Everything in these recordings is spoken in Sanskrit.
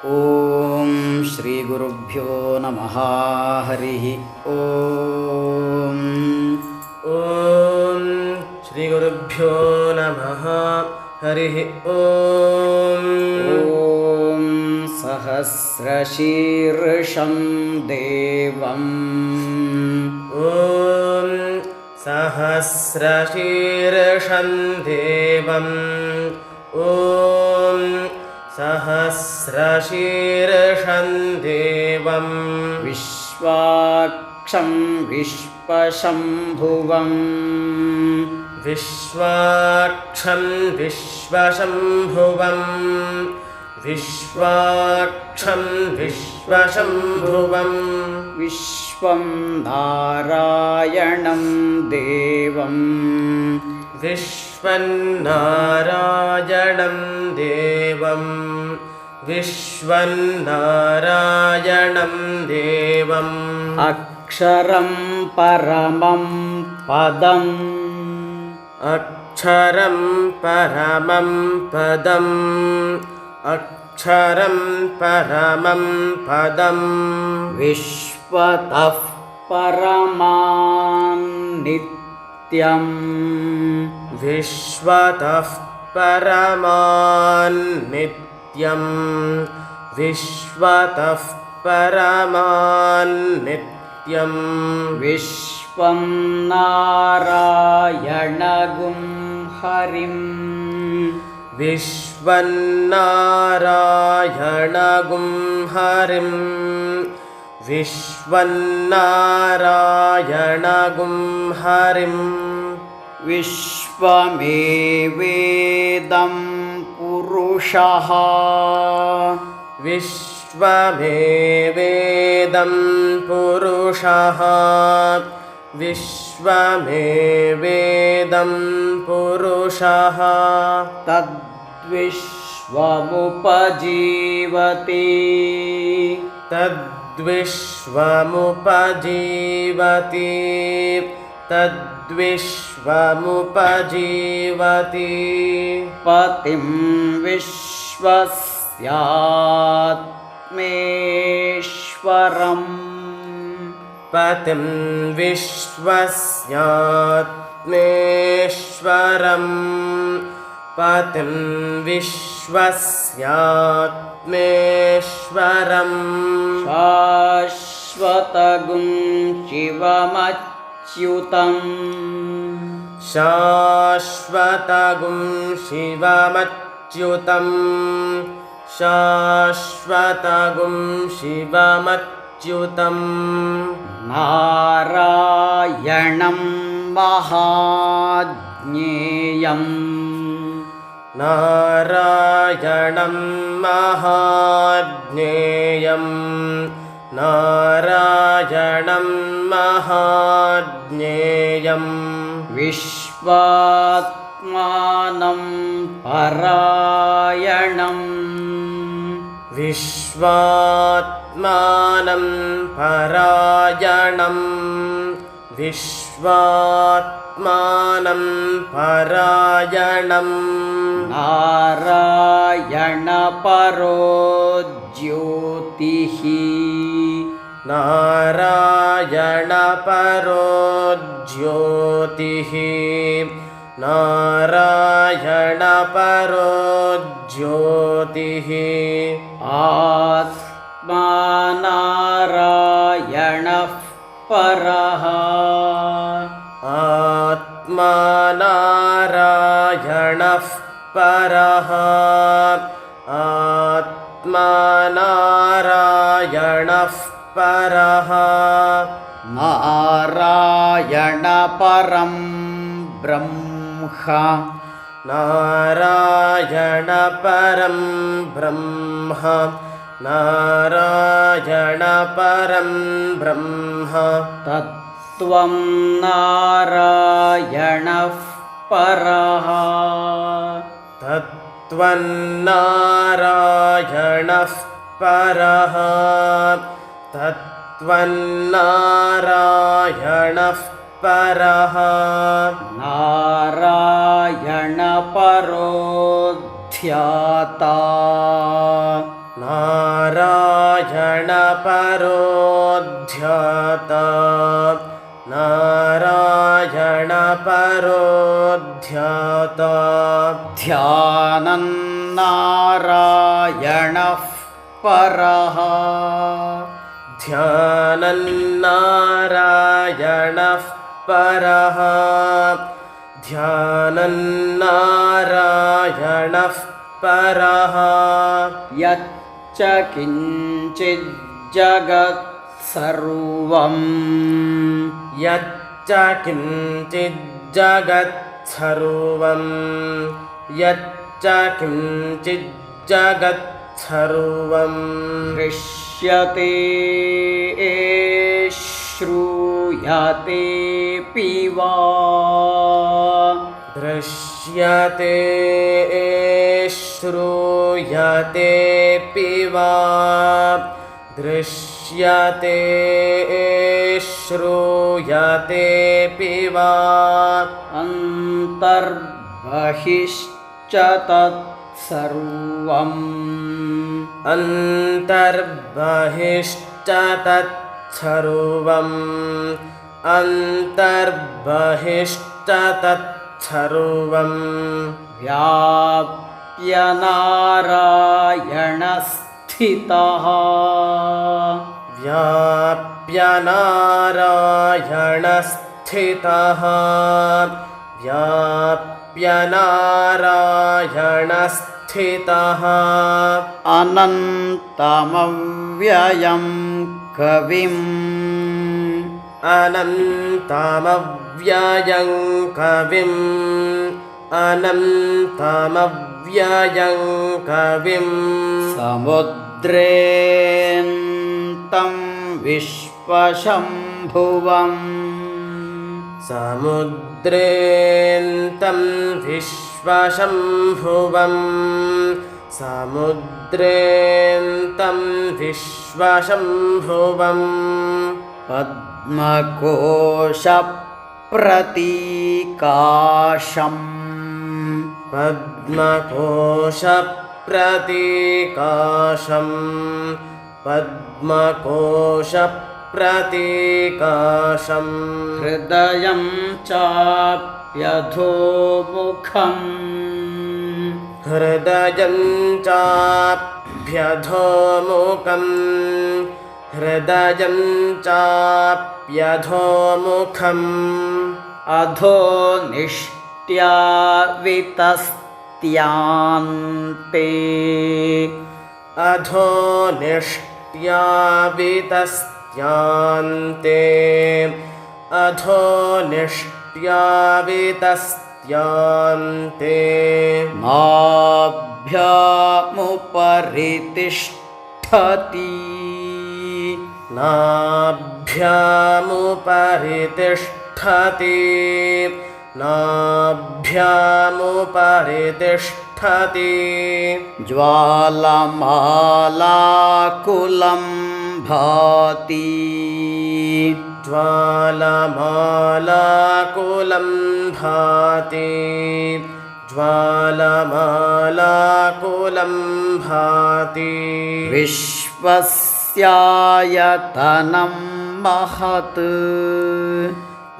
ಓಂ ಶ್ರೀ ಗುರುಭ್ಯೋ ನಮಃ. ಹರಿ ಓಂ. ಓಂ ಶ್ರೀ ಗುರುಭ್ಯೋ ನಮಃ. ಹರಿ ಓಂ. ಓಂ ಸಹಸ್ರಶೀರ್ಷಂ ದೇವಂ. ಓಂ ಸಹಸ್ರಶೀರ್ಷಂ ದೇವಂ. ಓಂ ಸಹಸ್ರಶೀರ್ಷಂ ದೇವಂ. ವಿಶ್ವಾಕ್ಷಂ ವಿಶ್ವಶಂಭುವಂ. ವಿಶ್ವಾಕ್ಷಂ ವಿಶ್ವಶಂಭುವಂ. ವಿಶ್ವಾಕ್ಷಂ ವಿಶ್ವಶಂಭುವಂ. ವಿಶ್ವಂ ನಾರಾಯಣಂ ದೇವಂ. ವಿಶ್ವನ್ನಾರಾಯಣಂ ದೇವಂ. ವಿಶ್ವನ್ನಾರಾಯಣಂ ದೇವಂ. ಅಕ್ಷರಂ ಪರಮಂ ಪದಂ. ಅಕ್ಷರಂ ಪರಮಂ ಪದಂ. ಅಕ್ಷರಂ ಪರಮಂ ಪದಂ. ವಿಶ್ವತಃ ಪರಮಾನ್ ನಿತ್ಯಂ. ವಿಶ್ವತಃ ಪರಮಾನ್ ನಿತ್ಯಂ. ವಿಶ್ವತಃ ಪರಮಾನ್ ನಿತ್ಯಂ. ವಿಶ್ವಂ ನಾರಾಯಣಗುಂ ಹರಿಂ. ವಿಶ್ವನ್ನಾರಾಯಣಗುಂ ಹರಿಂ. ವಿಶ್ವನ್ನಾರಾಯಣಗುಂ ಹರಿಂ. ವಿಶ್ವಮೇವೇದಂ ಪುರುಷಃ. ವಿಶ್ವಮೇವೇದಂ ಪುರುಷಃ. ವಿಶ್ವಮೇವೇದಂ ಪುರುಷಃ. ತದ್ವಿಶ್ವಮುಪಜೀವತಿ. ತದ್ವಿಶ್ವಮುಪಜೀವತಿ. ತದ್ವಿಶ್ವಮುಪಜೀವತಿ. ಪತಿಂ ವಿಶ್ವಸ್ಯಾತ್ಮೇಶ್ವರಂ. ಪತಿಂ ವಿಶ್ವಸ್ಯಾತ್ಮೇಶ್ವರಂ. ಪತಿಂ ವಿಶ್ವಸ್ಯಾತ್ಮೇಶ್ವರಂ. ಶಾಶ್ವತಗುಂ ಶಿವಮಚ್ಯುತಂ. ಶಾಶ್ವತಗುಂ ಶಿವಮಚ್ಯುತಂ. ಶಾಶ್ವತಗುಂ ಶಿವಮಚ್ಯುತಂ. ನಾರಾಯಣಂ ಮಹಾಜ್ಞೇಯಂ. ನಾರಾಯಣಂ ಮಹಾಜ್ಞೇಯಂ. ನಾರಾಯಣಂ ಮಹಾಜ್ಞೇಯಂ. ವಿಶ್ವಾತ್ಮಾನಂ ಪರಾಯಣಂ. ವಿಶ್ವಾತ್ಮಾನಂ ಪರಾಯಣಂ. ವಿಶ್ವಾತ್ಮಾನಂ ಪರಾಯಣಂ. ನಾರಾಯಣ ಪರೋ ಜ್ಯೋತಿಃ. ನಾರಾಯಣ ಪರೋ ಜ್ಯೋತಿಃ. ನಾರಾಯಣ ಪರೋ ಜ್ಯೋತಿಃ. ಆತ್ಮಾ ನಾರಾಯಣಃ ಪರಃ. ಆತ್ಮಾ ನಾರಾಯಣಃ ಪರಃ. ಆತ್ಮಾ ನಾರಾಯಣಃ ಪರಃ. ನಾರಾಯಣ ಪರಂ ಬ್ರಹ್ಮ. ನಾರಾಯಣ ಪರಂ ಬ್ರಹ್ಮ. ನಾರಾಯಣ ಪರಂ ಬ್ರಹ್ಮ. ತತ್ವಂ ನಾರಾಯಣಃ ಪರಃ. ತತ್ವಂ ನಾರಾಯಣಃ ಪರಃ. ತತ್ವಂ ನಾರಾಯಣಃ ಪರಃ. ನಾರಾಯಣ ಪರೋ ಧ್ಯಾತಾ. ನಾರಾಯಣ परोऽध्याता नारायणपरो ध्याता ध्यानन्नारायणः परः ध्यानन्नारायणः परः ध्यानन्नारायणः परः यच्च किञ्चिज्जगत्सर्वं यच्च किञ्चिज्जगत्सर्वं यच्च किञ्चिज्जगत्सर्वं दृश्यते श्रूयतेऽपि वा दृश्यते श्रूयतेऽपि वा दृश्यते श्रूयतेऽपि वा अन्तर्बहिश्च तत्सर्वम् अन्तर्बहिश्च तत्सर्वम् अन्तर्बहिश्च तत्सर्वम् व्याप्य नारायणस्थितः व्याप्य नारायणस्थितः व्याप्य नारायणस्थितः अनन्तमव्ययं कविम् अनन्तमव्ययं कविम् अनन्तमव्ययं कविम् समुद्रेऽन्तं विश्वशम्भुवम् समुद्रेऽन्तं विश्वशम्भुवम् समुद्रेऽन्तं विश्वशम्भुवम् पद्मकोशप्रतीकाशम् पद्मकोशप्रतीकाशम् पद्मकोशप्रतीकाशम् हृदयं चाप्यधोमुखम् हृदयं चाप्यधोमुखम् हृदयं चाप्यधोमुखम् अधो निष्ट्या वितस्त्यान्ते अधो निष्ट्या वितस्त्यान्ते अधो निष्ट्या वितस्त्यान्ते नाभ्यामुपरितिष्ठति नाभ्यामुपरितिष्ठति नाभ्यामुपरितिष्ठति ज्वालमालाकुलं भाति ज्वालमालाकुलं भाति ज्वालमालाकुलं भाति विश्वस्यायतनं महत्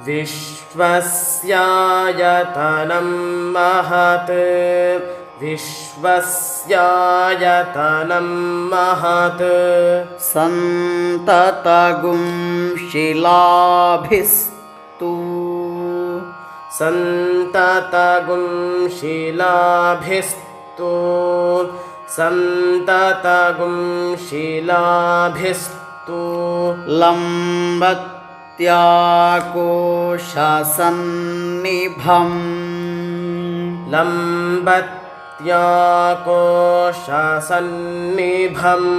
विश्वस्यायतनं महत् विश्वस्यायतनं महत् सन्ततगुं शिलाभिस्तु सन्ततगुं शिलाभिस्तु सन्ततगुं शिलाभिस्तु लम्बत्याकोशसन्निभम् लम्बत्याकोशसन्निभम्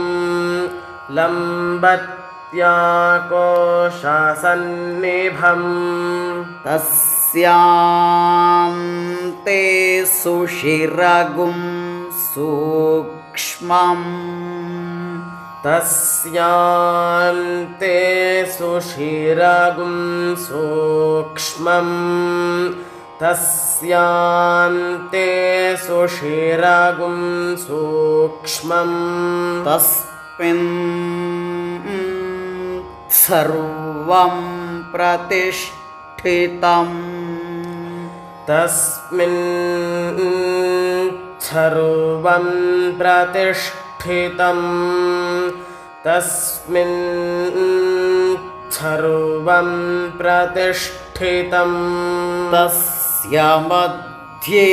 लम्बत्याकोशसन्निभम् तस्यान्ते सुशिरगुं सूक्ष्मम् तस्यान्ते सुशिरगुं सूक्ष्मम् तस्यान्ते सुशिरगुं सूक्ष्मम् तस्मिन् सर्वं प्रतिष्ठितम् तस्मिन् सर्वं प्रतिष्ठितम् तस्मिन् सर्वं प्रतिष्ठितम् तस्य मध्ये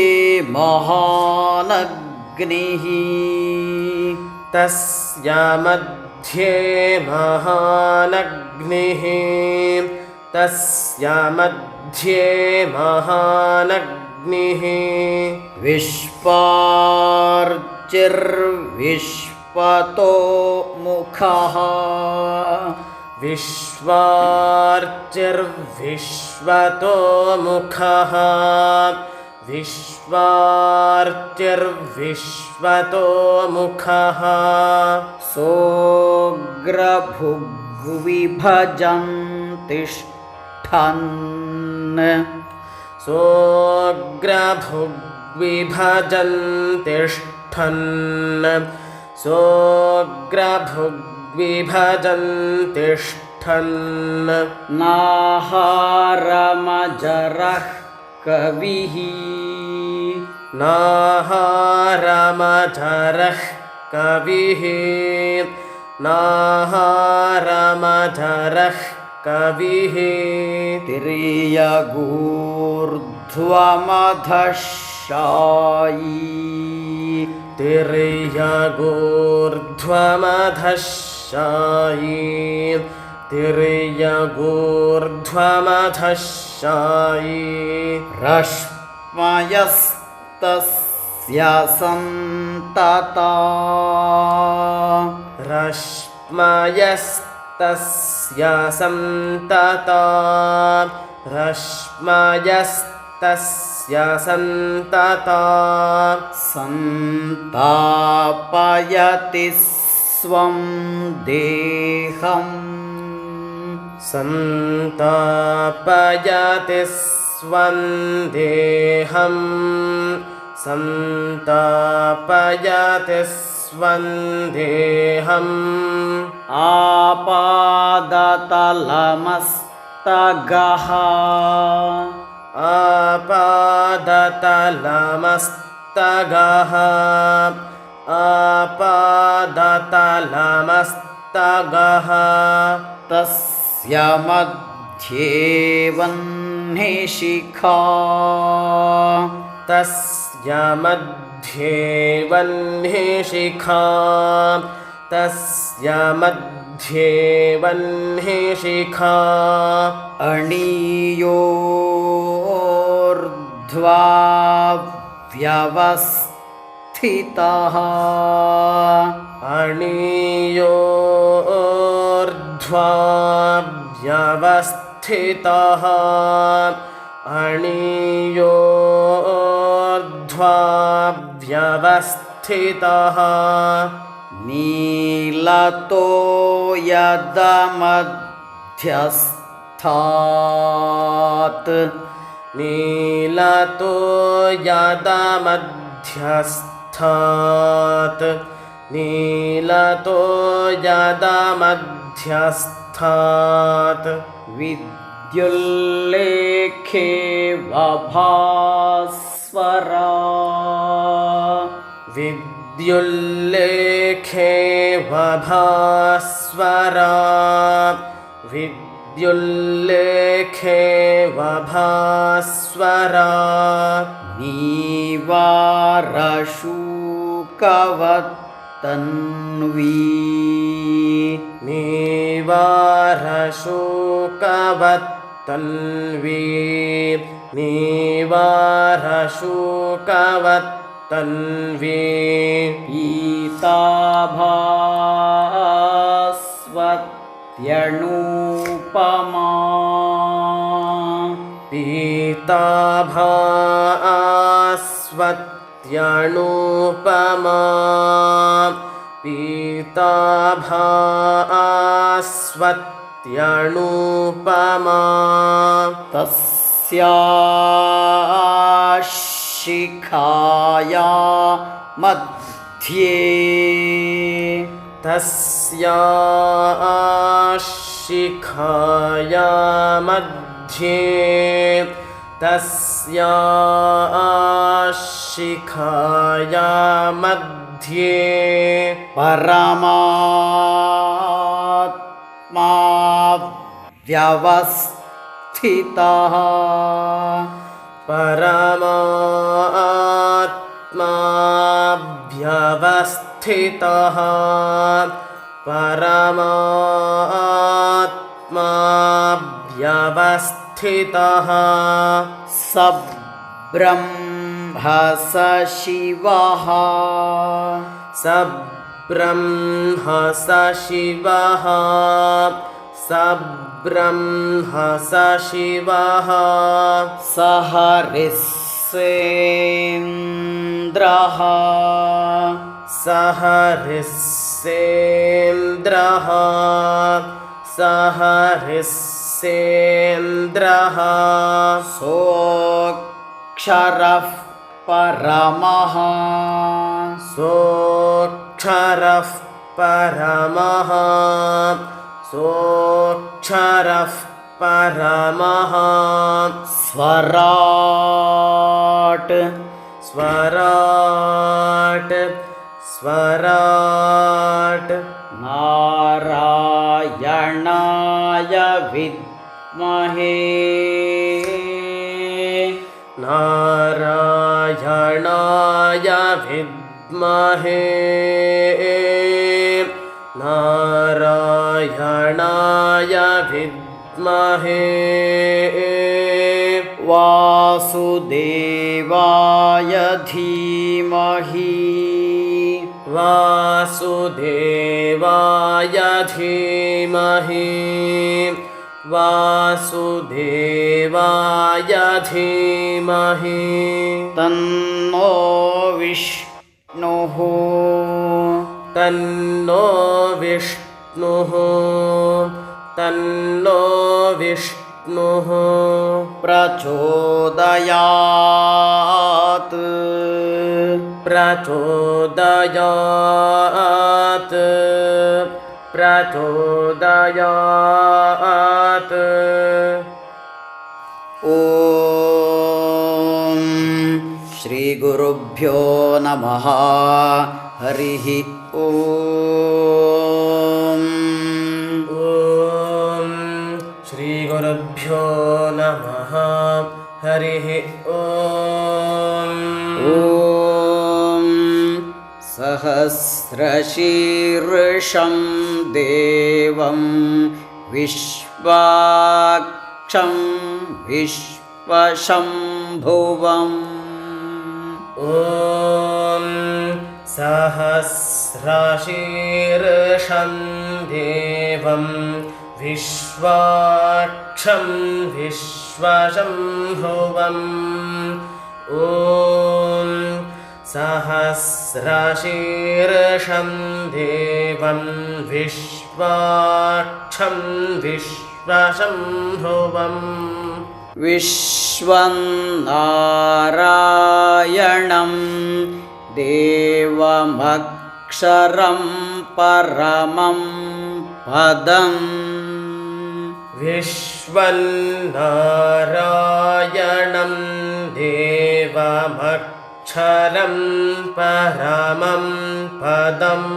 महानग्निः तस्य मध्ये महानग्निः तस्य मध्ये महानग्निः विश्वार्चिर्विश्वतो मुखः विश्वार्चिर्विश्वतो मुखः विश्वार्चिर्विश्वतो मुखः सोऽग्रभुग्विभजन्तिष्ठन् सोऽग्रभुग्विभजन्तिष्ठन् सोऽग्रभुग्विभजन्तिष्ठन् नाहारमजरः कविः नाहारमजरः कविः नाहारमजरः कविः तिर्यगूर्ध्वमधशायी तिर्यगूर्ध्वमधशायी तिर्यगूर्ध्वमधशायी रश्मयस्तस्य सन्तता रश्मयस्तस्य सन्तता रश्मयस्तस्य सन्तता सन्तापयति स्वं देहम् सन्तापयति स्वं देहम् सन्तापयति स्वं देहम् आपादतलमस्तगः आपादतलमस्तगः आपादतलमस्तगः तस्य मध्ये वह्निशिखा तस्य मध्ये वह्निशिखा तस्य मध्ये वह्निशिखा अणियोर्ध्वा व्यवस्थितः अणियोर्ध्वा व्यवस्थितः अणियोर्ध्वा व्यवस्थितः नीलतो यदमध्यस्थात् नीलतो यदमध्यस्थात् नीलतो यदमध्यस्थात् विद्युल्लेखे वभास्वरा विद्युल्लेखे वभास्वरा विद्युल्लेखे वभास्वरा नीवारशूकवत्तन्वी नीवारशूकवत्तन्वी नीवारशूकवत्तन्वी पीताभास्वत्यणूपमा पीताभास्वत्यणूपमा पीताभास्वत्यणूपमा तस्या शिखाया मध्ये तस्या शिखाया मध्ये तस्या शिखाया मध्ये परमात्मा व्यवस्थितः परमात्मा व्यवस्थितः परमात्मा व्यवस्थितः स ब्रह्म स शिवः स ब्रह्म स शिवः स ब्रह्म स शिवः स हरिस्सेन्द्रः स हरिस्सेन्द्रः स हरिस्सेन्द्रः सोऽक्षरः परमः सोऽक्षरः परमः सोऽक्षरः परमः स्वराट् स्वराट् स्वराट् नारायणाय विद्महे नारायणाय विद्महे नारायणाय विद्महे वासुदेवाय धीमहि वासुदेवाय धीमहि वासुदेवाय धीमहि तन्नो विष्णुः तन्नो विष्णुः तन्नो विष्णुः प्रचोदयात् प्रचोदयात् प्रचोदयात् ॐ श्रीगुरुभ्यो नमः हरिः ॐ ॐ श्रीगुरुभ्यो नमः हरिः ॐ ॐ सहस्रशीर्षं देवं विश्वाक्षं विश्वशम्भुवम् ॐ सहस्रशीर्षं देवं विश्वाक्षं विश्वशम्भुवम् ॐ सहस्रशीर्षं देवं विश्वाक्षं विश्वशम्भुवम् विश्वं नारायणं देवमक्षरं परमं पदम् विश्वन्नारायणं देवमक्षरं परमं पदम्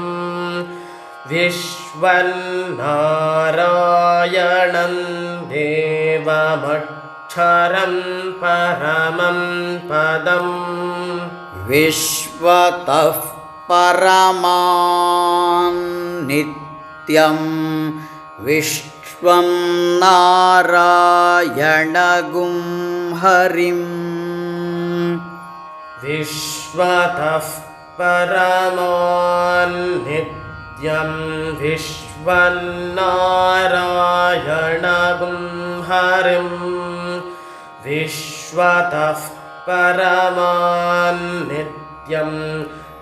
विश्वन्नारायणं देवमक्षरं परमं पदम् विश्वतः परमान् नित्यं विश्वं नारायणगुं हरिम् विश्वतः परमान् नित्यं विश्वन्नारायणगुं हरिम् विश्वतः परमान् नित्यं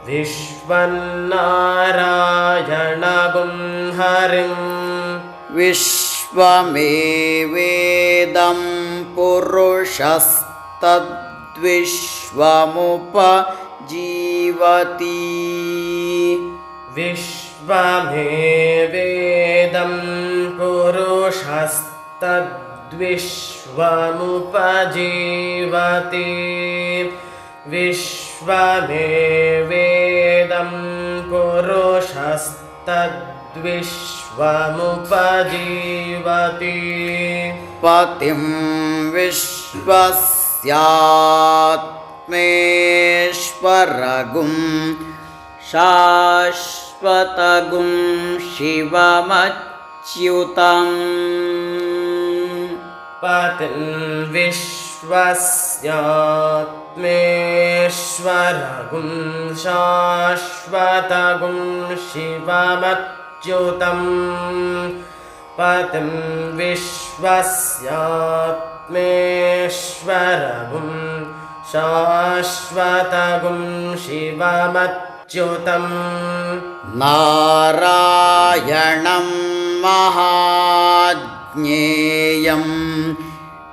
विश्वन्नारायणगुं हरिम् विश्वमेवेदं पुरुषस्तद्विश्वमुपजीवति विश्वमेवेदं विश्वमेवेदं पुरुषस्तद्विश्वमुपजीवति विश्वमेवेदं पुरुषस्तद्विश्वमुपजीवति पतिं विश्वस्यात्मेश्वरगुं शाश्वतगुं शिवमच्युतम् पतिं विश्वस्यात्मेश्वरगुं शाश्वतगुं शिवमच्युतम् पतिं विश्वस्यात्मेश्वरगुं शाश्वतगुं शिवमच्युतम् नारायणं महाज्ञेयं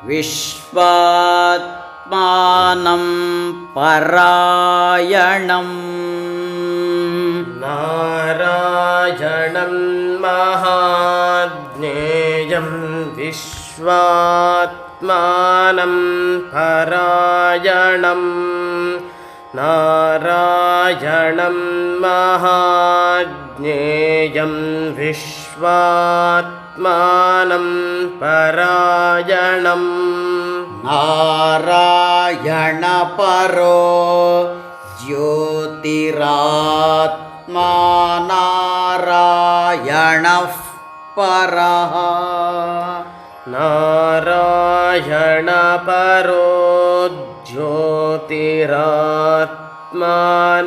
विश्वात्मानं परायणम् नारायणं महाज्ञेयं विश्वात्मानं परायणम् नारायणं महाज्ञेयं विश्वात्मानं परायणम् नारायणपरो ज्योतिरात्मा नारायणः परः नारायणपरो ज्योतिरात्मा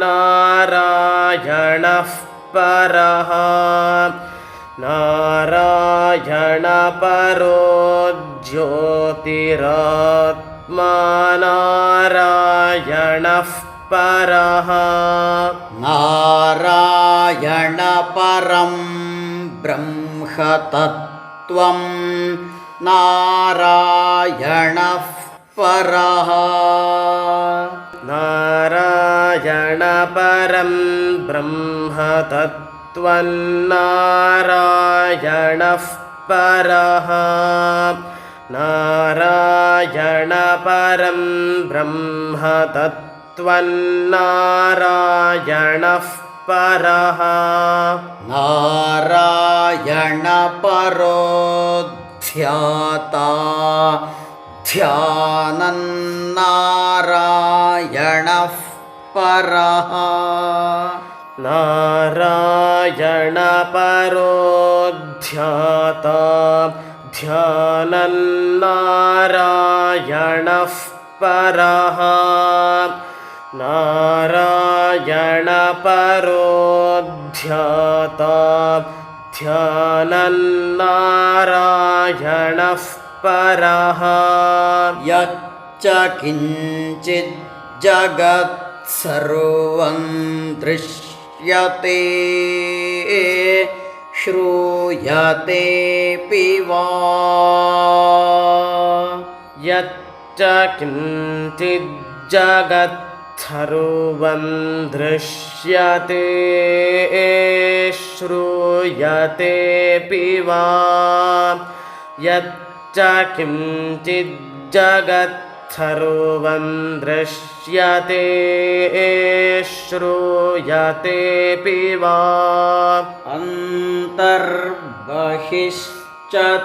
नारायणः परः नारायणपरो ज्योतिरात्मा नारायणः परः नारायणपरं ब्रह्मतत्त्वं नारायणः परः नारायणपरं ब्रह्मतत्त्वं नारायणः परः नारायणपरं ब्रह्मतत्त्वं नारायणः परः नारायणपरो ध्याता ध्यानन्नारायणः परः नारायणपरो ध्याता ध्यानन्नारायणः परः नारायणपरो ध्याता ध्यानन्नारायणः परः यच्च किञ्चित् जगत् सर्वं दृश्यते श्रूयतेऽपि वा यच्च किञ्चित् जगत् सर्वं दृश्यते श्रूयतेऽपि वा यच्च किञ्चित् जगत् सर्वं दृश्यते श्रूयतेऽपि वा अन्तर्बहिश्च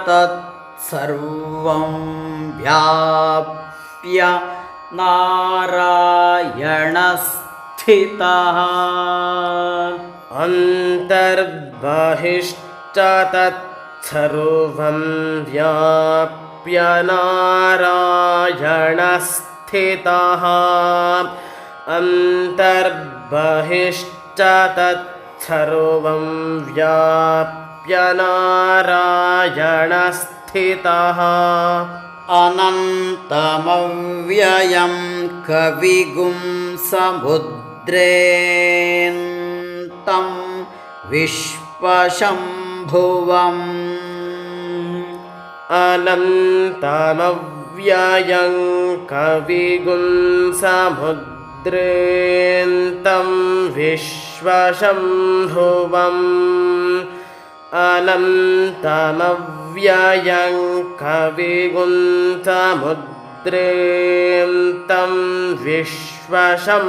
तत्सर्वं व्याप्य नारायणस्थितः अन्तर्बहिश्च तत्सर्वं व्याप्य नारायणस्थितः अन्तर्बहिश्च तत्सर्वं व्याप्य नारायणस्थितः अनन्तमव्ययं कविगुं समुद्रेऽन्तं विश्वशम्भुवम् अनन्तमव्ययं कविगुं समुद्रेऽन्तम् समुद्रेऽन्तं विश्वशम्भुवम् अनन्तमव्ययं कविगुन्तमुद्रेऽन्तं विश्वशम्भुवम्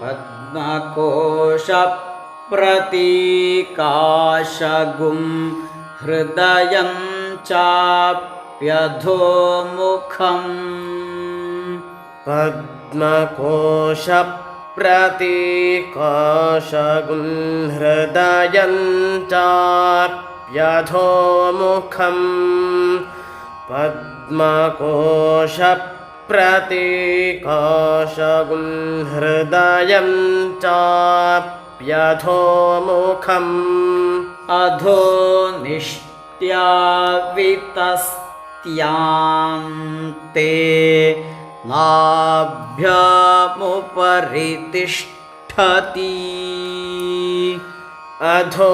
पद्मकोशप्रतीकाशगुं हृदयं चाप्यधोमुखम् पद्मकोशप्रतीकाशगुं हृदयं चाप्यधोमुखम् पद्मकोशप्रतीकाशगुं हृदयं चाप्यधोमुखम् अधो निष्ट्यावितस्त्यान्ते नाभ्यामुपरि तिष्ठति अधो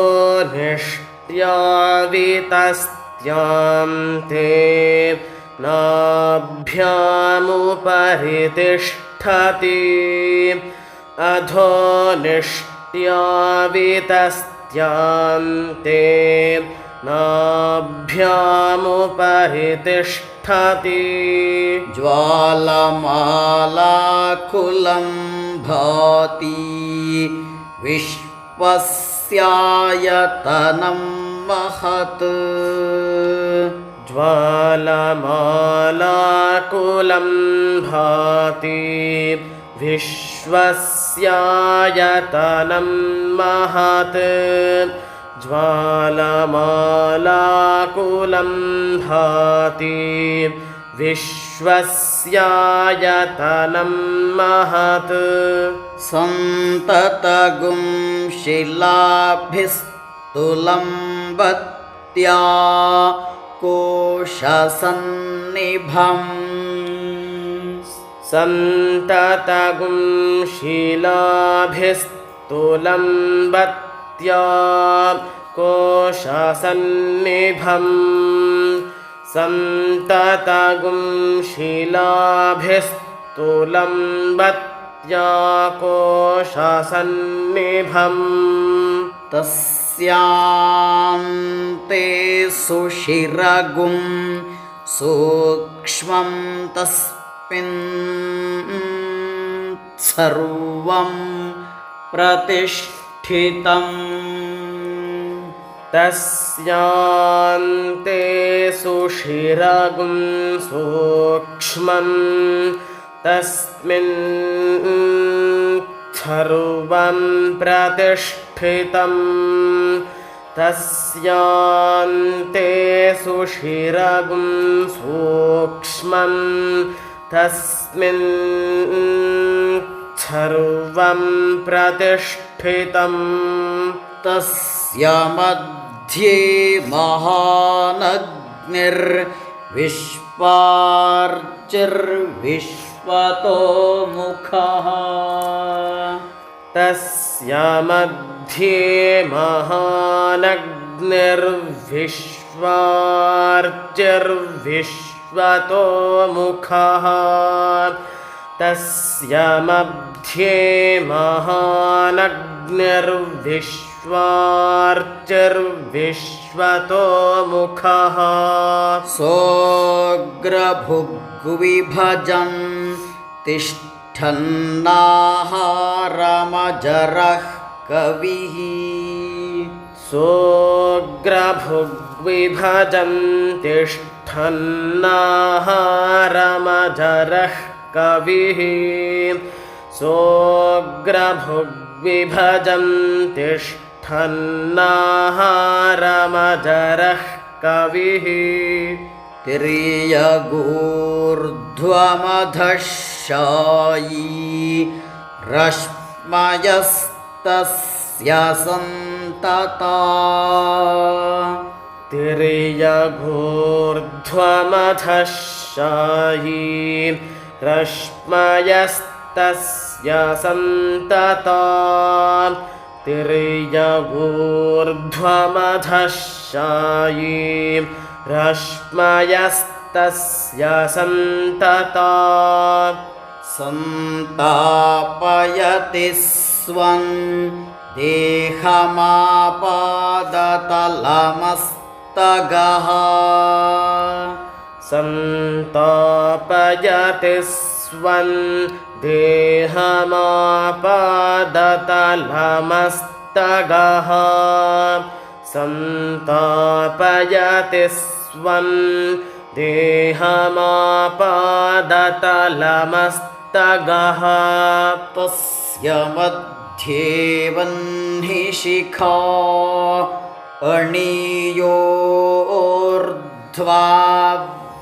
निष्ट्यावितस्त्यान्ते नाभ्यामुपरि तिष्ठति अधो निष्ट्यावितस्त्यान्ते नाभ्यामुपरि तिष्ठति ज्वालमालाकुलं भाति विश्वस्यायतनं महत् ज्वालमालाकुलं भाति विश्वस्यायतनं महत् ज्वालमालाकुलं भाति विश्वस्यायतनं महत् सन्ततगुं शिलाभिस्तुलम्बत्या कोशसन्निभम् सन्ततगुं शिलाभिस्तुलम्बत्या कोशसन्निभम् सन्ततगुं शिलाभिस्तुलम्बत्या कोशसन्निभम् तस्यान्ते सुशिरगुं सूक्ष्मं तस्मिन् सर्वं प्रतिष्ठितम् तस्यान्ते सुशिरगुं सूक्ष्मं तस्मिन् सर्वं प्रतिष्ठितम् तस्यान्ते सुशिरगुं सूक्ष्मं तस्मिन् सर्वं प्रतिष्ठितम् तस्य मध्ये महानग्निर्विश्वार्चिर्विश्वतो मुखः तस्य मध्ये महानग्निर्विश्वार्चिर्विश्वतो मुखः तस्य मध्ये महानग्निर्विश्वार्चिर्विश्वतो मुखः सोऽग्रभुग्विभजन् तिष्ठन्नाहारमजरः कविः सोऽग्रभुग्विभजन् तिष्ठन्नाहारमजरः कविः सोऽग्रभुग्विभजन् तिष्ठन्नाहारमजरः कविः तिर्यगूर्ध्वमधशायी रश्मयस्तस्य सन्तता तिर्यगूर्ध्वमधशायी रश्मयस्तस्य सन्तता तिर्यगूर्ध्वमधशायी रश्मयस्तस्य सन्तता संतापयति स्वं देहमापादतलमस्तगः संतापयति स्वं देहमापादतलमस्तगः संतापयति स्वं देहमापादतलमस्तगः तस्य मध्ये वह्निशिखा अणियोर्ध्वा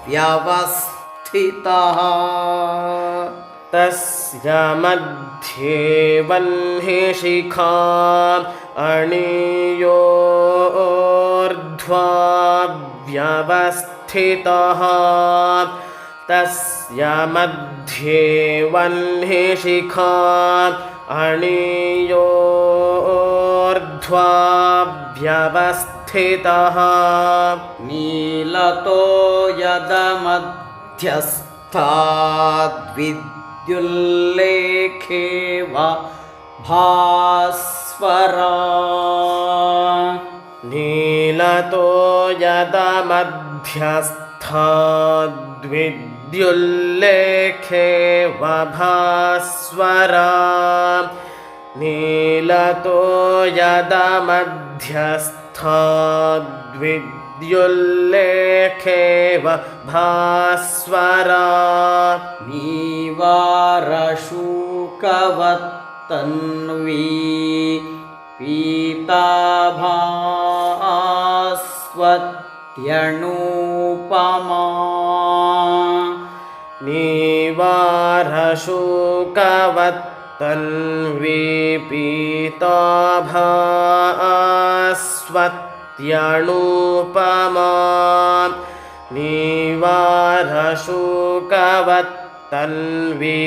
व्यवस्थितः तस्य मध्ये वह्निशिखा अणियोर्ध्वा व्यवस्थितः तस्य मध्ये वह्निशिखा अणियोर्ध्वा व्यवस्थितः नीलतो यदमध्यस्थाद्विद्युल्लेखे वा भास्वरा नीलतो यदमध्यस्थाद्विद्युल्लेखे वभास्वरा नीलतो यदमध्यस्थाद्विद्युल्लेखे वभास्वरा नीवारशुकवत्तन्वी पीताभास्वत्यणुपमा नीवारशुकवत्तन्वी पीताभास्वत्यणुपमा नीवारशुकवत्तन्वी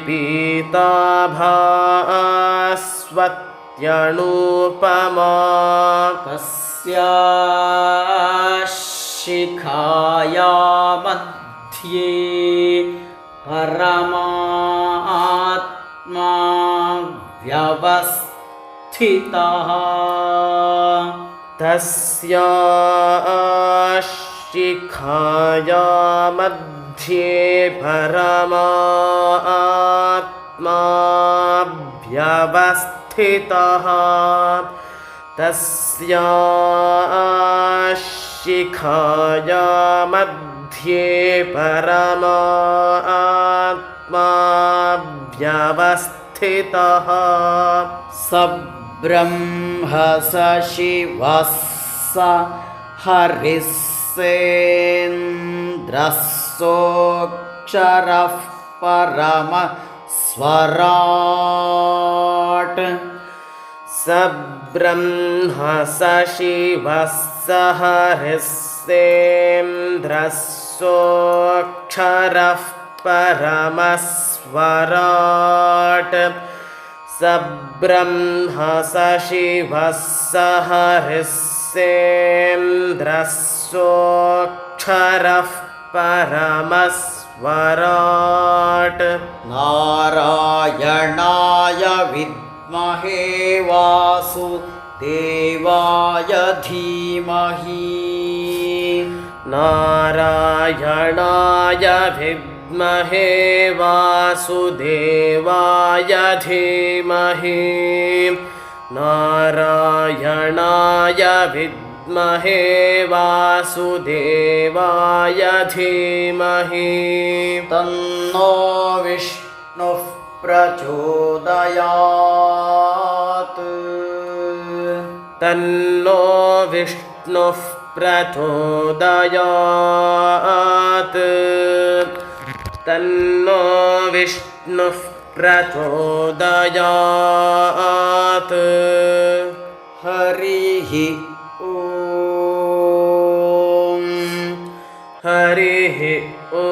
पीताभास्वत्यणुपमा तस्याः शिखाया मध्ये परमात्मा व्यवस्थितः तस्याः शिखाया मध्ये परमात्मा व्यवस्थितः तस्याः शिखाया मध्ये परमात्मा व्यवस्थितः स ब्रह्म स शिवः स हरिः सेन्द्रः सोऽक्षरः परमस्वराट् स ब्रह्म स शिवः स हरिः सेन्द्रः सोऽक्षरः परमस्वराट् स ब्रह्म स शिवः स हरिः सेन्द्रः सोऽक्षरः परमस्वराट् नारायणाय विद्महे वासुदेवाय धीमहि नारायणाय विद्महे वासुदेवाय धीमहि नारायणाय विद्महे वासुदेवाय धीमहि तन्नो विष्णुः प्रचोदयात् तन्नो विष्णुः प्रचोदयात् तन्नो विष्णुः प्रचोदयात् हरिः ॐ हरिः ॐ